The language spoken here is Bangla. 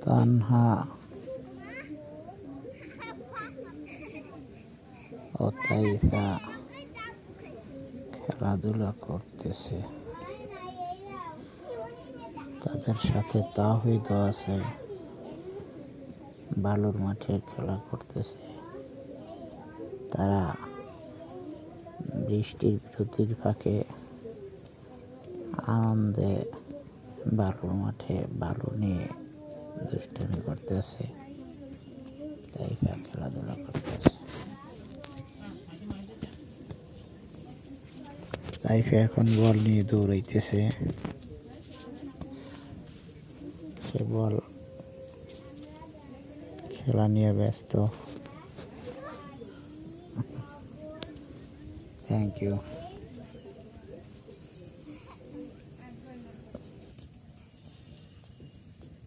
তানহা ও তাইফা খেলাধুলা করতেছে। তাদের সাথে তাওহিদও আছে, বালুর মাঠে খেলা করতেছে। তারা বৃষ্টির বিরতির ফাঁকে আনন্দে বালুর মাঠে বালু নিয়ে দুষ্টামি করতেছে। তাইফা খেলাধুলা করতেছে। তাইফা এখন বল নিয়ে দৌড়াইতেছে। সে বল খেলা নিয়ে ব্যস্ত। Thank you.